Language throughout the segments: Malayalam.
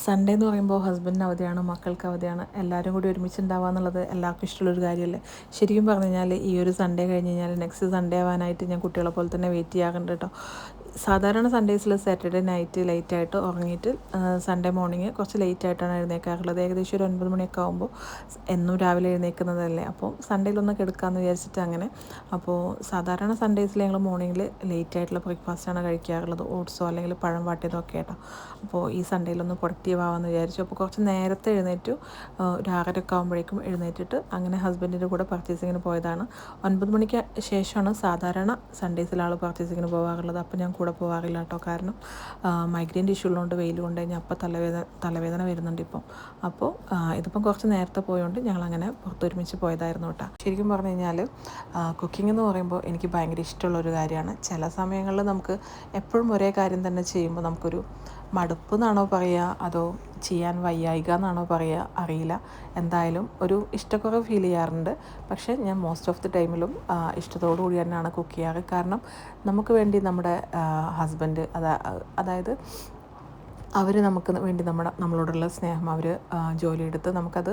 സൺഡേ എന്ന് പറയുമ്പോൾ ഹസ്ബൻഡിന് അവധിയാണ്, മക്കൾക്ക് അവധിയാണ്, എല്ലാവരും കൂടി ഒരുമിച്ചുണ്ടാവുക എന്നുള്ളത് എല്ലാവർക്കും ഇഷ്ടമുള്ളൊരു കാര്യമല്ലേ. ശരിക്കും പറഞ്ഞു കഴിഞ്ഞാൽ ഈ ഒരു സൺഡേ കഴിഞ്ഞ് കഴിഞ്ഞാൽ നെക്സ്റ്റ് സൺഡേ ആവാനായിട്ട് ഞാൻ കുട്ടികളെ പോലെ തന്നെ വെയിറ്റ് ചെയ്യാറുണ്ട് കേട്ടോ. സാധാരണ സൺഡേസിൽ സാറ്റർഡേ നൈറ്റ് ലേറ്റായിട്ട് ഉറങ്ങിയിട്ട് സൺഡേ മോർണിംഗ് കുറച്ച് ലേറ്റായിട്ടാണ് എഴുന്നേൽക്കാറുള്ളത്. ഏകദേശം ഒരു 9 മണിയൊക്കെ ആകുമ്പോൾ എന്നും രാവിലെ എഴുന്നേൽക്കുന്നതല്ലേ, അപ്പോൾ സൺഡേയിലൊന്ന് കിടക്കാമെന്ന് വിചാരിച്ചിട്ട് അങ്ങനെ. അപ്പോൾ സാധാരണ സൺഡേസിൽ ഞങ്ങൾ മോർണിംഗിൽ ലേറ്റായിട്ടുള്ള ബ്രേക്ക്ഫാസ്റ്റാണ് കഴിക്കാറുള്ളത്, ഓട്സോ അല്ലെങ്കിൽ പഴം വാട്ടിയതോ ഒക്കെ കേട്ടോ. അപ്പോൾ ഈ സൺഡേയിലൊന്ന് പ്രൊഡക്റ്റീവ് ആവാമെന്ന് വിചാരിച്ചു. അപ്പോൾ കുറച്ച് നേരത്തെ എഴുന്നേറ്റു, ഒരു 6:30 ആകുമ്പോഴേക്കും എഴുന്നേറ്റിട്ട് അങ്ങനെ ഹസ്ബൻഡിൻ്റെ കൂടെ പർച്ചേസിങ്ങിന് പോയതാണ്. 9 മണിക്ക് ശേഷമാണ് സാധാരണ സൺഡേസിൽ ആൾ പർച്ചേസിങ്ങിന് പോകാറുള്ളത്. അപ്പോൾ ഞാൻ കൂടെ പോകാറില്ല കേട്ടോ, കാരണം മൈഗ്രെയിൻ്റെ ഇഷ്യൂ ഉള്ളതുകൊണ്ട് വെയിൽ കൊണ്ട് കഴിഞ്ഞാൽ അപ്പോൾ തലവേദന വരുന്നുണ്ട് ഇപ്പം. അപ്പോൾ ഇതിപ്പം കുറച്ച് നേരത്തെ പോയതുകൊണ്ട് ഞങ്ങളങ്ങനെ പുറത്തൊരുമിച്ച് പോയതായിരുന്നു കേട്ടോ. ശരിക്കും പറഞ്ഞു കഴിഞ്ഞാൽ കുക്കിംഗ് എന്ന് പറയുമ്പോൾ എനിക്ക് ഭയങ്കര ഇഷ്ടമുള്ളൊരു കാര്യമാണ്. ചില സമയങ്ങളിൽ നമുക്ക് എപ്പോഴും ഒരേ കാര്യം തന്നെ ചെയ്യുമ്പോൾ നമുക്കൊരു മടുപ്പ് എന്നാണോ പറയുക, അതോ ചെയ്യാൻ വയ്യായിക എന്നാണോ പറയുക, അറിയില്ല. എന്തായാലും ഒരു ഇഷ്ടക്കുറവ് ഫീൽ ചെയ്യാറുണ്ട്. പക്ഷേ ഞാൻ മോസ്റ്റ് ഓഫ് ദി ടൈമിലും ഇഷ്ടത്തോടു കൂടി തന്നെയാണ് കുക്ക് ചെയ്യാറ്. കാരണം നമുക്ക് വേണ്ടി നമ്മുടെ ഹസ്ബൻഡ് അതായത് അവർ നമുക്ക് വേണ്ടി നമ്മളോടുള്ള സ്നേഹം, അവർ ജോലിയെടുത്ത് നമുക്കത്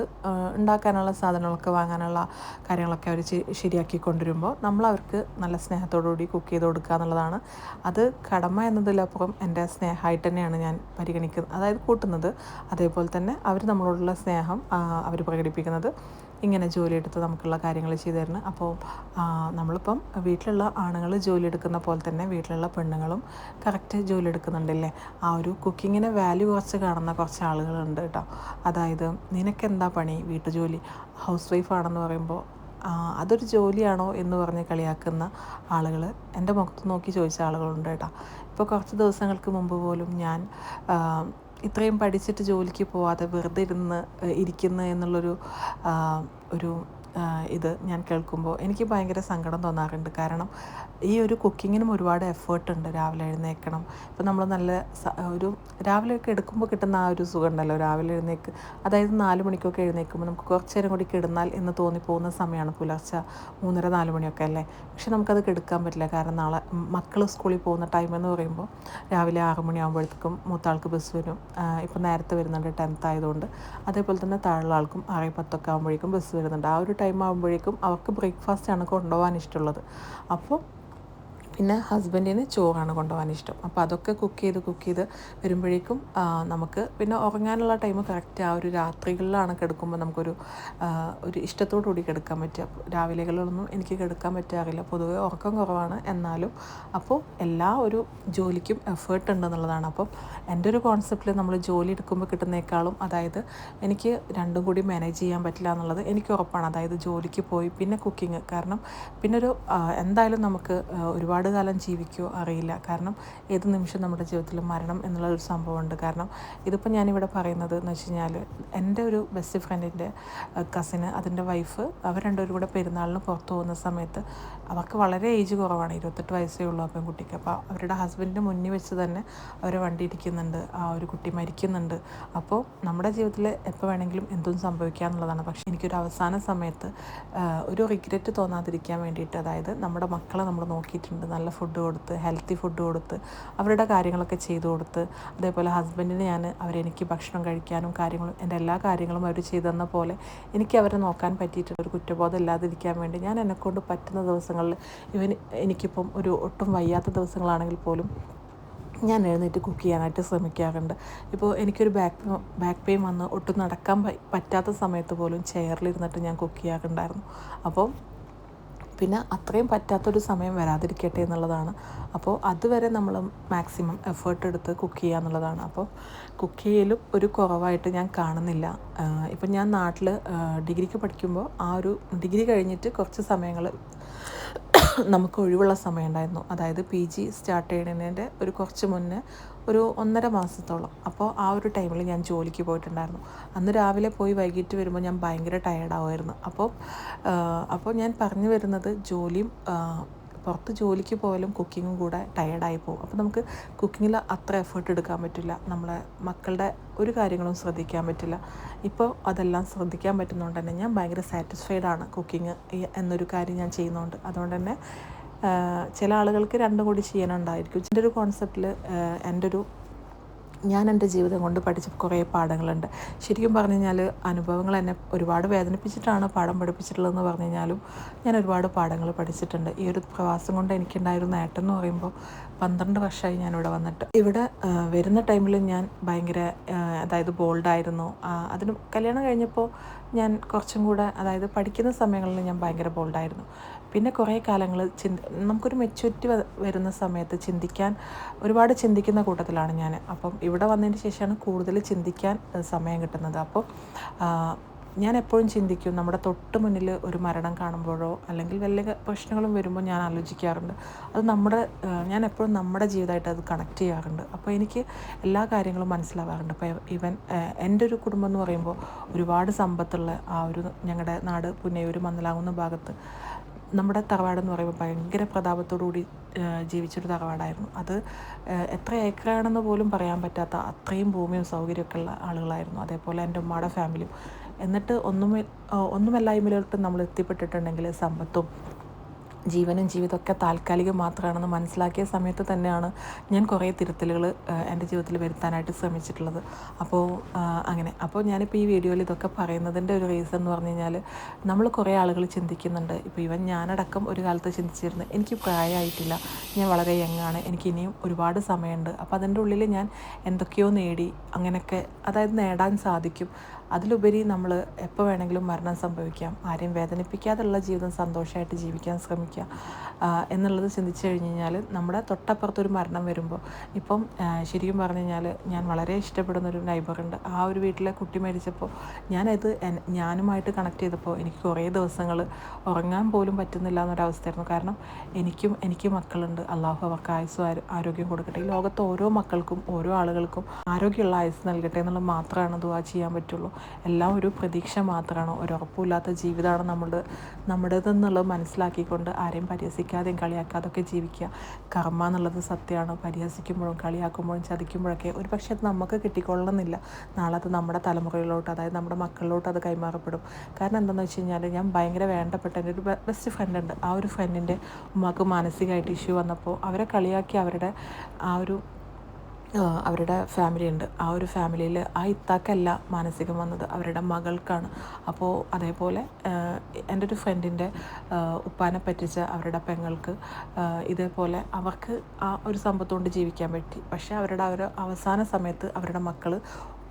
ഉണ്ടാക്കാനുള്ള സാധനങ്ങളൊക്കെ വാങ്ങാനുള്ള കാര്യങ്ങളൊക്കെ അവർ ശരിയാക്കി കൊണ്ടുവരുമ്പോൾ നമ്മൾ അവർക്ക് നല്ല സ്നേഹത്തോടുകൂടി കുക്ക് ചെയ്ത് കൊടുക്കുക എന്നുള്ളതാണ്. അത് കടമ എന്നതിലപ്പുറം എൻ്റെ സ്നേഹമായിട്ട് തന്നെയാണ് ഞാൻ പരിഗണിക്കുന്നത്, അതായത് കൂട്ടുന്നത്. അതേപോലെ തന്നെ അവർ നമ്മളോടുള്ള സ്നേഹം അവർ പ്രകടിപ്പിക്കുന്നത് ഇങ്ങനെ ജോലിയെടുത്ത് നമുക്കുള്ള കാര്യങ്ങൾ ചെയ്തു തരുന്നത്. അപ്പോൾ നമ്മളിപ്പം വീട്ടിലുള്ള ആണുങ്ങൾ ജോലി എടുക്കുന്ന പോലെ തന്നെ വീട്ടിലുള്ള പെണ്ണുങ്ങളും കറക്റ്റ് ജോലി എടുക്കുന്നുണ്ടല്ലേ. ആ ഒരു കുക്കിങ്ങിനെ വാല്യൂ കുറച്ച് കാണുന്ന കുറച്ച് ആളുകളുണ്ട് കേട്ടോ. അതായത് നിനക്കെന്താ പണി, വീട്ടുജോലി, ഹൗസ് വൈഫാണെന്ന് പറയുമ്പോൾ അതൊരു ജോലിയാണോ എന്ന് പറഞ്ഞ് കളിയാക്കുന്ന ആളുകൾ എൻ്റെ മുഖത്ത് നോക്കി ചോദിച്ച ആളുകളുണ്ട് കേട്ടോ. ഇപ്പോൾ കുറച്ച് ദിവസങ്ങൾക്ക് മുമ്പ് പോലും ഞാൻ ഇത്രയും പഠിച്ചിട്ട് ജോലിക്ക് പോവാതെ വെറുതെ ഇരിക്കുന്നു എന്നുള്ളൊരു ഒരു ഇത് ഞാൻ കേൾക്കുമ്പോൾ എനിക്ക് ഭയങ്കര സങ്കടം തോന്നാറുണ്ട്. കാരണം ഈ ഒരു കുക്കിങ്ങിനും ഒരുപാട് എഫേർട്ട് ഉണ്ട്. രാവിലെ എഴുന്നേൽക്കണം. ഇപ്പോൾ നമ്മൾ നല്ല ഒരു രാവിലെയൊക്കെ എടുക്കുമ്പോൾ കിട്ടുന്ന ആ ഒരു സുഖം ഉണ്ടല്ലോ, രാവിലെ അതായത് 4 മണിക്കൊക്കെ എഴുന്നേൽക്കുമ്പോൾ നമുക്ക് കുറച്ച് നേരം കൂടി കിടന്നാൽ എന്ന് തോന്നിപ്പോകുന്ന സമയമാണ് പുലർച്ചെ 3:30 4 മണിയൊക്കെ അല്ലേ. പക്ഷെ നമുക്കത് കിടക്കാൻ പറ്റില്ല, കാരണം നാളെ മക്കൾ സ്കൂളിൽ പോകുന്ന ടൈമെന്ന് പറയുമ്പോൾ രാവിലെ 6 മണിയാകുമ്പോഴത്തേക്കും മൂത്താൾക്ക് ബസ് വരും. ഇപ്പം നേരത്തെ വരുന്നുണ്ട്, 10th ആയതുകൊണ്ട്. അതേപോലെ തന്നെ താഴെയുള്ള ആൾക്കും 6:10 ആകുമ്പോഴേക്കും ബസ് വരുന്നുണ്ട്. ആ ഒരു ടൈം ആകുമ്പോഴേക്കും അവർക്ക് ബ്രേക്ക്ഫാസ്റ്റാണ് കൊണ്ടുപോകാൻ ഇഷ്ടമുള്ളത്. അപ്പോൾ പിന്നെ ഹസ്ബൻഡിന് ചോറാണ് കൊണ്ടുപോകാൻ ഇഷ്ടം. അപ്പോൾ അതൊക്കെ കുക്ക് ചെയ്ത് വരുമ്പോഴേക്കും നമുക്ക് പിന്നെ ഉറങ്ങാനുള്ള ടൈം കറക്റ്റ് ആ ഒരു രാത്രികളിലാണ് കിടക്കുമ്പോൾ നമുക്കൊരു ഇഷ്ടത്തോടു കൂടി കിടക്കാൻ പറ്റുക. രാവിലെകളിലൊന്നും എനിക്ക് കിടക്കാൻ പറ്റാറില്ല, പൊതുവേ ഉറക്കം കുറവാണ്. എന്നാലും അപ്പോൾ എല്ലാ ഒരു ജോലിക്കും എഫേർട്ട് ഉണ്ടെന്നുള്ളതാണ്. അപ്പം എൻ്റെ ഒരു കോൺസെപ്റ്റിൽ നമ്മൾ ജോലി എടുക്കുമ്പോൾ കിട്ടുന്നേക്കാളും, അതായത് എനിക്ക് രണ്ടും കൂടി മാനേജ് ചെയ്യാൻ പറ്റില്ല എന്നുള്ളത് എനിക്ക് ഉറപ്പാണ്. അതായത് ജോലിക്ക് പോയി പിന്നെ കുക്കിങ്, കാരണം പിന്നെ എന്തായാലും നമുക്ക് ഒരുപാട് കാലം ജീവിക്കുമോ അറിയില്ല. കാരണം ഏത് നിമിഷം നമ്മുടെ ജീവിതത്തിൽ മരണം എന്നുള്ളൊരു സംഭവമുണ്ട്. കാരണം ഇതിപ്പോൾ ഞാനിവിടെ പറയുന്നത് എന്ന് വെച്ച് കഴിഞ്ഞാൽ എൻ്റെ ഒരു ബെസ്റ്റ് ഫ്രണ്ടിൻ്റെ കസിന്, അതിൻ്റെ വൈഫ്, അവർ രണ്ടുപേരും കൂടെ പെരുന്നാളിന് പുറത്ത് പോകുന്ന സമയത്ത് അവർക്ക് വളരെ ഏജ് കുറവാണ്, 28 വയസ്സേ ഉള്ളൂ ആ പെൺകുട്ടിക്ക്. അപ്പോൾ അവരുടെ ഹസ്ബൻഡിൻ്റെ മുന്നിൽ വെച്ച് തന്നെ അവരെ വണ്ടി ഇടിക്കുന്നുണ്ട്, ആ ഒരു കുട്ടി മരിക്കുന്നുണ്ട്. അപ്പോൾ നമ്മുടെ ജീവിതത്തിൽ എപ്പോൾ വേണമെങ്കിലും എന്തും സംഭവിക്കുക എന്നുള്ളതാണ്. പക്ഷേ എനിക്കൊരു അവസാന സമയത്ത് ഒരു റിഗ്രറ്റ് തോന്നാതിരിക്കാൻ വേണ്ടിയിട്ട്, അതായത് നമ്മുടെ മക്കളെ നമ്മൾ നോക്കിയിട്ടുണ്ട്, നല്ല ഫുഡ് കൊടുത്ത്, ഹെൽത്തി ഫുഡ് കൊടുത്ത്, അവരുടെ കാര്യങ്ങളൊക്കെ ചെയ്തു കൊടുത്ത്, അതേപോലെ ഹസ്ബൻഡിന് അവരെനിക്ക് ഭക്ഷണം കഴിക്കാനും കാര്യങ്ങളും എൻ്റെ എല്ലാ കാര്യങ്ങളും അവർ ചെയ്തു തന്ന പോലെ എനിക്ക് അവരെ നോക്കാൻ പറ്റിയിട്ടുള്ള ഒരു കുറ്റബോധം ഇല്ലാതിരിക്കാൻ വേണ്ടി ഞാൻ എന്നെക്കൊണ്ട് പറ്റുന്ന ദിവസങ്ങളിൽ, എനിക്കിപ്പം ഒരു ഒട്ടും വയ്യാത്ത ദിവസങ്ങളാണെങ്കിൽ പോലും ഞാൻ എഴുന്നേറ്റ് കുക്ക് ചെയ്യാനായിട്ട് ശ്രമിക്കാറുണ്ട്. ഇപ്പോൾ എനിക്കൊരു ബാക്ക് പെയിൻ വന്ന് ഒട്ടും നടക്കാൻ പറ്റാത്ത സമയത്ത് പോലും ചെയറിലിരുന്നിട്ട് ഞാൻ കുക്ക് ചെയ്യാറുണ്ടായിരുന്നു. അപ്പോൾ പിന്നെ അത്രയും പറ്റാത്തൊരു സമയം വരാതിരിക്കട്ടെ എന്നുള്ളതാണ്. അപ്പോൾ അതുവരെ നമ്മൾ മാക്സിമം എഫേർട്ട് എടുത്ത് കുക്ക് ചെയ്യുക എന്നുള്ളതാണ്. അപ്പോൾ കുക്ക് ചെയ്യലും ഒരു കുറവായിട്ട് ഞാൻ കാണുന്നില്ല. ഇപ്പം ഞാൻ നാട്ടിൽ ഡിഗ്രിക്ക് പഠിക്കുമ്പോൾ ആ ഒരു ഡിഗ്രി കഴിഞ്ഞിട്ട് കുറച്ച് സമയങ്ങൾ നമുക്ക് ഒഴിവുള്ള സമയം ഉണ്ടായിരുന്നു. അതായത് PG സ്റ്റാർട്ട് ചെയ്യുന്നതിൻ്റെ ഒരു കുറച്ച് മുന്നേ ഒരു 1.5 മാസത്തോളം. അപ്പോൾ ആ ഒരു ടൈമിൽ ഞാൻ ജോലിക്ക് പോയിട്ടുണ്ടായിരുന്നു. അന്ന് രാവിലെ പോയി വൈകിട്ട് വരുമ്പോൾ ഞാൻ ഭയങ്കര ടയേർഡാവുമായിരുന്നു. അപ്പോൾ ഞാൻ പറഞ്ഞു വരുന്നത്, പുറത്ത് ജോലിക്ക് പോയാലും കുക്കിങ്ങും കൂടെ ടയേർഡായി പോകും. അപ്പോൾ നമുക്ക് കുക്കിങ്ങിൽ അത്ര എഫേർട്ട് എടുക്കാൻ പറ്റില്ല, നമ്മളെ മക്കളുടെ ഒരു കാര്യങ്ങളും ശ്രദ്ധിക്കാൻ പറ്റില്ല. ഇപ്പോൾ അതെല്ലാം ശ്രദ്ധിക്കാൻ പറ്റുന്നതുകൊണ്ട് തന്നെ ഞാൻ ഭയങ്കര സാറ്റിസ്ഫൈഡ് ആണ് കുക്കിങ് എന്നൊരു കാര്യം ഞാൻ ചെയ്യുന്നതുകൊണ്ട്. അതുകൊണ്ട് തന്നെ ചില ആളുകൾക്ക് രണ്ടും കൂടി ചെയ്യാനുണ്ടായിരിക്കും. എൻ്റെ ഒരു കോൺസെപ്റ്റിൽ എൻ്റെ ഒരു ഞാൻ എൻ്റെ ജീവിതം കൊണ്ട് പഠിച്ച കുറേ പാഠങ്ങളുണ്ട്. ശരിക്കും പറഞ്ഞു കഴിഞ്ഞാൽ അനുഭവങ്ങൾ എന്നെ ഒരുപാട് വേദനിപ്പിച്ചിട്ടാണ് പാഠം പഠിപ്പിച്ചിട്ടുള്ളതെന്ന് പറഞ്ഞു കഴിഞ്ഞാലും ഞാൻ ഒരുപാട് പാഠങ്ങൾ പഠിച്ചിട്ടുണ്ട്. ഈ ഒരു പ്രവാസം കൊണ്ട് എനിക്കുണ്ടായൊരു നേട്ടം എന്ന് പറയുമ്പോൾ 12 വർഷമായി ഞാനിവിടെ വന്നിട്ട്. ഇവിടെ വരുന്ന ടൈമിൽ ഞാൻ ഭയങ്കര അതായത് ബോൾഡായിരുന്നു. അതിന് കല്യാണം കഴിഞ്ഞപ്പോൾ ഞാൻ കുറച്ചും കൂടെ അതായത് പഠിക്കുന്ന സമയങ്ങളിൽ ഞാൻ ഭയങ്കര ബോൾഡായിരുന്നു. പിന്നെ കുറേ കാലങ്ങൾ നമുക്കൊരു മെച്യൂരിറ്റി വരുന്ന സമയത്ത് ഒരുപാട് ചിന്തിക്കുന്ന കൂട്ടത്തിലാണ് ഞാൻ. അപ്പം ഇവിടെ വന്നതിന് ശേഷമാണ് കൂടുതൽ ചിന്തിക്കാൻ സമയം കിട്ടുന്നത്. അപ്പോൾ ഞാൻ എപ്പോഴും ചിന്തിക്കും, നമ്മുടെ തൊട്ട് മുന്നിൽ ഒരു മരണം കാണുമ്പോഴോ അല്ലെങ്കിൽ വലിയ പ്രശ്നങ്ങളും വരുമ്പോൾ ഞാൻ ആലോചിക്കാറുണ്ട്. അത് ഞാൻ എപ്പോഴും നമ്മുടെ ജീവിതമായിട്ട് അത് കണക്ട് ചെയ്യാറുണ്ട്. അപ്പോൾ എനിക്ക് എല്ലാ കാര്യങ്ങളും മനസ്സിലാവാറുണ്ട്. അപ്പോൾ എൻ്റെ ഒരു കുടുംബം എന്ന് പറയുമ്പോൾ ഒരുപാട് സമ്പത്തുള്ള ഞങ്ങളുടെ നാട് പുന്നയൂർ മന്നലാകുന്ന ഭാഗത്ത് നമ്മുടെ തറവാടെന്ന് പറയുമ്പോൾ ഭയങ്കര പ്രതാപത്തോടുകൂടി ജീവിച്ചൊരു തറവാടായിരുന്നു. അത് എത്ര ഏക്കറാണെന്ന് പോലും പറയാൻ പറ്റാത്ത അത്രയും ഭൂമിയും സൗകര്യമൊക്കെ ഉള്ള ആളുകളായിരുന്നു. അതേപോലെ എൻ്റെ ഉമ്മയുടെ ഫാമിലിയും. എന്നിട്ട് ഒന്നുമല്ലായ്മയിലോട്ട് നമ്മൾ എത്തിപ്പെട്ടിട്ടുണ്ടെങ്കിൽ സമ്പത്തും ജീവനും ജീവിതമൊക്കെ താൽക്കാലികം മാത്രമാണെന്ന് മനസ്സിലാക്കിയ സമയത്ത് തന്നെയാണ് ഞാൻ കുറേ തിരുത്തലുകൾ എൻ്റെ ജീവിതത്തിൽ വരുത്താനായിട്ട് ശ്രമിച്ചിട്ടുള്ളത്. അപ്പോൾ ഞാനിപ്പോൾ ഈ വീഡിയോയിൽ ഇതൊക്കെ പറയുന്നതിൻ്റെ ഒരു റീസൺ എന്ന് പറഞ്ഞു കഴിഞ്ഞാൽ, നമ്മൾ കുറേ ആളുകൾ ചിന്തിക്കുന്നുണ്ട്. ഇപ്പോൾ ഞാനടക്കം ഒരു കാലത്ത് ചിന്തിച്ചിരുന്നു, എനിക്ക് പ്രായമായിട്ടില്ല, ഞാൻ വളരെ യങ്ങാണ്, എനിക്ക് ഇനിയും ഒരുപാട് സമയമുണ്ട്, അപ്പോൾ അതിൻ്റെ ഉള്ളിൽ ഞാൻ എന്തൊക്കെയോ നേടി അങ്ങനെയൊക്കെ അതായത് നേടാൻ സാധിക്കും. അതിലുപരി നമ്മൾ എപ്പോൾ വേണമെങ്കിലും മരണം സംഭവിക്കാം, ആരെയും വേദനിപ്പിക്കാതെയുള്ള ജീവിതം സന്തോഷമായിട്ട് ജീവിക്കാൻ ശ്രമിക്കുക എന്നുള്ളത് ചിന്തിച്ചു കഴിഞ്ഞ് കഴിഞ്ഞാൽ നമ്മുടെ തൊട്ടപ്പുറത്തൊരു മരണം വരുമ്പോൾ ഇപ്പം ശരിക്കും പറഞ്ഞു കഴിഞ്ഞാൽ ഞാൻ വളരെ ഇഷ്ടപ്പെടുന്നൊരു നൈബറുണ്ട്. ആ ഒരു വീട്ടിലെ കുട്ടി മരിച്ചപ്പോൾ ഞാനുമായിട്ട് കണക്ട് ചെയ്തപ്പോൾ എനിക്ക് കുറേ ദിവസങ്ങൾ ഉറങ്ങാൻ പോലും പറ്റുന്നില്ല എന്നൊരവസ്ഥയായിരുന്നു. കാരണം എനിക്ക് മക്കളുണ്ട്, അള്ളാഹു അവർക്ക് ആയുസ്സും ആരോഗ്യം കൊടുക്കട്ടെ. ഈ ലോകത്ത് ഓരോ മക്കൾക്കും ഓരോ ആളുകൾക്കും ആരോഗ്യമുള്ള ആയുസ് നൽകട്ടെ എന്നുള്ളത് മാത്രമാണ് ദുആ ചെയ്യാൻ പറ്റുള്ളൂ. എല്ലാം ഒരു പ്രതീക്ഷ മാത്രമാണ്, ഒരു ഉറപ്പില്ലാത്ത ജീവിതമാണ് നമ്മുടേതെന്നുള്ളത് മനസ്സിലാക്കിക്കൊണ്ട് ആരെയും പരിഹസിക്കാതെയും കളിയാക്കാതൊക്കെ ജീവിക്കുക. കർമ്മ എന്നുള്ളത് സത്യമാണ്. പരിഹസിക്കുമ്പോഴും കളിയാക്കുമ്പോഴും ചതിക്കുമ്പോഴൊക്കെ ഒരു പക്ഷേ അത് നമുക്ക് കിട്ടിക്കൊള്ളണമെന്നില്ല. നാളെ അത് നമ്മുടെ തലമുറയിലോട്ട്, അതായത് നമ്മുടെ മക്കളിലോട്ട് അത് കൈമാറപ്പെടും. കാരണം എന്താണെന്ന് വെച്ച് കഴിഞ്ഞാൽ, ഞാൻ ഭയങ്കര വേണ്ടപ്പെട്ട എൻ്റെ ഒരു ബെസ്റ്റ് ഫ്രണ്ട് ഉണ്ട്. ആ ഒരു ഫ്രണ്ടിൻ്റെ ഉമ്മാക്ക് മാനസികമായിട്ട് ഇഷ്യൂ വന്നപ്പോൾ അവരെ കളിയാക്കി അവരുടെ ഫാമിലി ഉണ്ട്. ആ ഒരു ഫാമിലിയിൽ ആ ഇത്താക്കല്ല മാനസികം വന്നത്, അവരുടെ മകൾക്കാണ്. അപ്പോൾ അതേപോലെ എൻ്റെ ഒരു ഫ്രണ്ടിൻ്റെ ഉപ്പാനെ പറ്റിച്ച അവരുടെ പെങ്ങൾക്ക് ഇതേപോലെ അവർക്ക് ആ ഒരു സമ്പത്തുകൊണ്ട് ജീവിക്കാൻ പറ്റി. പക്ഷേ അവരുടെ അവസാന സമയത്ത് അവരുടെ മക്കൾ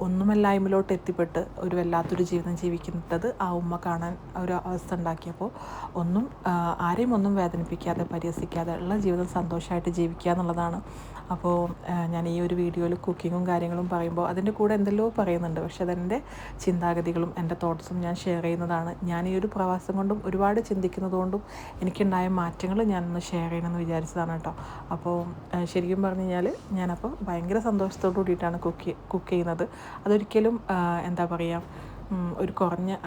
ഒന്നുമല്ലായ്മയിലോട്ട് എത്തിപ്പെട്ട് ഒരു വല്ലാത്തൊരു ജീവിതം ജീവിക്കുന്നത് ആ ഉമ്മ കാണാൻ ഒരു അവസ്ഥ ഉണ്ടാക്കിയപ്പോൾ ആരെയും ഒന്നും വേദനിപ്പിക്കാതെ പരിഹസിക്കാതെ ഉള്ള ജീവിതം സന്തോഷമായിട്ട് ജീവിക്കുക എന്നുള്ളതാണ്. അപ്പോൾ ഞാൻ ഈ ഒരു വീഡിയോയിൽ കുക്കിങ്ങും കാര്യങ്ങളും പറയുമ്പോൾ അതിൻ്റെ കൂടെ എന്തെല്ലോ പറയുന്നുണ്ട്. പക്ഷേ അതെൻ്റെ ചിന്താഗതികളും എൻ്റെ തോട്ട്സും ഞാൻ ഷെയർ ചെയ്യുന്നതാണ്. ഞാൻ ഈ ഒരു പ്രവാസം കൊണ്ടും ഒരുപാട് ചിന്തിക്കുന്നതുകൊണ്ടും എനിക്കുണ്ടായ മാറ്റങ്ങൾ ഞാനൊന്ന് ഷെയർ ചെയ്യണമെന്ന് വിചാരിച്ചതാണ് കേട്ടോ. അപ്പോൾ ശരിക്കും പറഞ്ഞു കഴിഞ്ഞാൽ ഞാനപ്പോൾ ഭയങ്കര സന്തോഷത്തോടു കൂടിയിട്ടാണ് കുക്ക് ചെയ്യുന്നത്. അതൊരിക്കലും എന്താ പറയുക,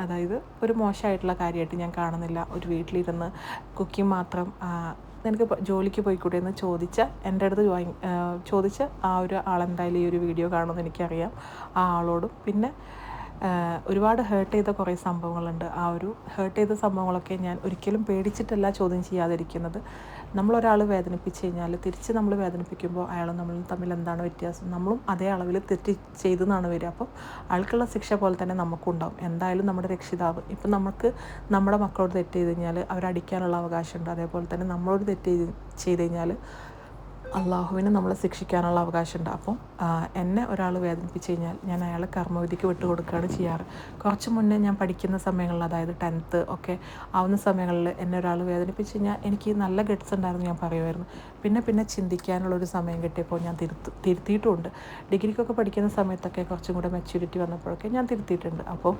അതായത് ഒരു മോശമായിട്ടുള്ള കാര്യമായിട്ട് ഞാൻ കാണുന്നില്ല. ഒരു വീട്ടിലിരുന്ന് കുക്കിംഗ് മാത്രം നിനക്ക് ജോലിക്ക് പോയിക്കൂടെ എന്ന് എൻ്റെ അടുത്ത് ചോദിച്ച ആ ഒരു ആളെന്തായാലും ഈ ഒരു വീഡിയോ കാണുമെന്ന് എനിക്കറിയാം. ആ ആളോടും പിന്നെ ഒരുപാട് ഹേർട്ട് ചെയ്ത കുറേ സംഭവങ്ങളുണ്ട്. ആ ഒരു ഹേർട്ട് ചെയ്ത സംഭവങ്ങളൊക്കെ ഞാൻ ഒരിക്കലും പേടിച്ചിട്ടല്ല ചോദ്യം ചെയ്യാതിരിക്കുന്നത്. നമ്മളൊരാൾ വേദനിപ്പിച്ച് കഴിഞ്ഞാൽ തിരിച്ച് നമ്മൾ വേദനിപ്പിക്കുമ്പോൾ അയാളും നമ്മളും തമ്മിൽ എന്താണ് വ്യത്യാസം? നമ്മളും അതേ അളവിൽ തെറ്റ് ചെയ്തെന്നാണ് വരിക. അപ്പം അയാൾക്കുള്ള ശിക്ഷ പോലെ തന്നെ നമുക്കുണ്ടാവും. എന്തായാലും നമ്മുടെ രക്ഷിതാവ് ഇപ്പം നമുക്ക് നമ്മുടെ മക്കളോട് തെറ്റ് ചെയ്ത് കഴിഞ്ഞാൽ അവരടിക്കാനുള്ള അവകാശമുണ്ട്. അതേപോലെ തന്നെ നമ്മളോട് തെറ്റ് ചെയ്ത് കഴിഞ്ഞാൽ അള്ളാഹുവിനെ നമ്മളെ ശിക്ഷിക്കാനുള്ള അവകാശമുണ്ട്. അപ്പം എന്നെ ഒരാൾ വേദനിപ്പിച്ച് കഴിഞ്ഞാൽ ഞാൻ അയാളെ കർമ്മവിധിക്ക് വിട്ടുകൊടുക്കുകയാണ് ചെയ്യാറ്. കുറച്ച് മുന്നേ ഞാൻ പഠിക്കുന്ന സമയങ്ങളിൽ, അതായത് 10th ഒക്കെ ആവുന്ന സമയങ്ങളിൽ എന്നെ ഒരാൾ വേദനിപ്പിച്ച് കഴിഞ്ഞാൽ എനിക്ക് നല്ല ഗട്ട്സ് ഉണ്ടായിരുന്നു, ഞാൻ പറയുമായിരുന്നു. പിന്നെ ചിന്തിക്കാനുള്ളൊരു സമയം കിട്ടിയപ്പോൾ ഞാൻ തിരുത്തിയിട്ടുമുണ്ട്. ഡിഗ്രിക്കൊക്കെ പഠിക്കുന്ന സമയത്തൊക്കെ കുറച്ചും കൂടെ മെച്യൂരിറ്റി വന്നപ്പോഴൊക്കെ ഞാൻ തിരുത്തിയിട്ടുണ്ട്. അപ്പോൾ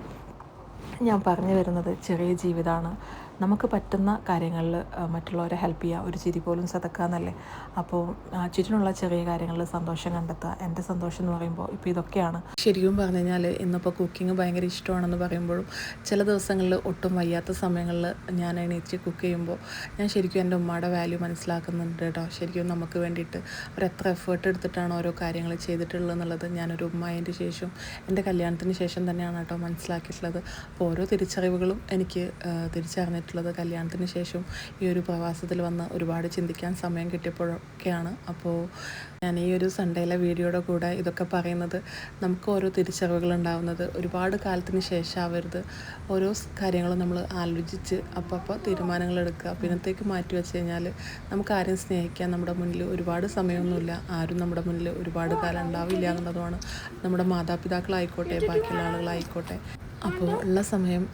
ഞാൻ പറഞ്ഞു വരുന്നത്, ചെറിയ ജീവിതമാണ്, നമുക്ക് പറ്റുന്ന കാര്യങ്ങളിൽ മറ്റുള്ളവരെ ഹെൽപ്പ് ചെയ്യുക. ഒരു ചിരി പോലും സദക്ക എന്നല്ലേ. അപ്പോൾ ചുറ്റിനുള്ള ചെറിയ കാര്യങ്ങളിൽ സന്തോഷം കണ്ടെത്തുക. എൻ്റെ സന്തോഷം എന്ന് പറയുമ്പോൾ ഇപ്പോൾ ഇതൊക്കെയാണ്. ശരിക്കും പറഞ്ഞു കഴിഞ്ഞാൽ ഇന്നിപ്പോൾ കുക്കിംഗ് ഭയങ്കര ഇഷ്ടമാണെന്ന് പറയുമ്പോഴും ചില ദിവസങ്ങളിൽ ഒട്ടും വയ്യാത്ത സമയങ്ങളിൽ ഞാൻ എണീറ്റ് കുക്ക് ചെയ്യുമ്പോൾ ഞാൻ ശരിക്കും എൻ്റെ ഉമ്മയുടെ വാല്യൂ മനസ്സിലാക്കുന്നുണ്ട് കേട്ടോ. ശരിക്കും നമുക്ക് വേണ്ടിയിട്ട് അവരെത്ര എഫേർട്ട് എടുത്തിട്ടാണ് ഓരോ കാര്യങ്ങൾ ചെയ്തിട്ടുള്ളത് എന്നുള്ളത് ഞാനൊരു ഉമ്മായതിൻ്റെ ശേഷം, എൻ്റെ കല്യാണത്തിന് ശേഷം തന്നെയാണ് കേട്ടോ മനസ്സിലാക്കിയിട്ടുള്ളത്. അപ്പോൾ ഓരോ തിരിച്ചറിവുകളും എനിക്ക് തിരിച്ചറിഞ്ഞിട്ട് വന്നിട്ടുള്ളത് കല്യാണത്തിന് ശേഷം ഈ ഒരു പ്രവാസത്തിൽ വന്ന് ഒരുപാട് ചിന്തിക്കാൻ സമയം കിട്ടിയപ്പോഴൊക്കെയാണ്. അപ്പോൾ ഞാൻ ഈ ഒരു സൺഡേയിലെ വീഡിയോയുടെ കൂടെ ഇതൊക്കെ പറയുന്നത് നമുക്ക് ഓരോ തിരിച്ചറിവുകൾ ഉണ്ടാവുന്നത് ഒരുപാട് കാലത്തിന് ശേഷം ആവരുത്. ഓരോ കാര്യങ്ങളും നമ്മൾ ആലോചിച്ച് അപ്പോൾ തീരുമാനങ്ങൾ എടുക്കുക. പിന്നത്തേക്ക് മാറ്റി വെച്ച് കഴിഞ്ഞാൽ നമുക്ക് ആരെയും സ്നേഹിക്കാൻ നമ്മുടെ മുന്നിൽ ഒരുപാട് സമയമൊന്നുമില്ല. ആരും നമ്മുടെ മുന്നിൽ ഒരുപാട് കാലം ഉണ്ടാവില്ല എന്നുള്ളതുമാണ്. നമ്മുടെ മാതാപിതാക്കളായിക്കോട്ടെ ബാക്കിയുള്ള ആളുകളായിക്കോട്ടെ. അപ്പോൾ ഉള്ള സമയം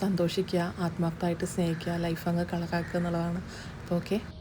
സന്തോഷിക്കുക, ആത്മാർത്ഥമായിട്ട് സ്നേഹിക്കുക, ലൈഫ് അങ്ങ് കളറാക്കുക എന്നുള്ളതാണ്. അപ്പോൾ ഓക്കെ.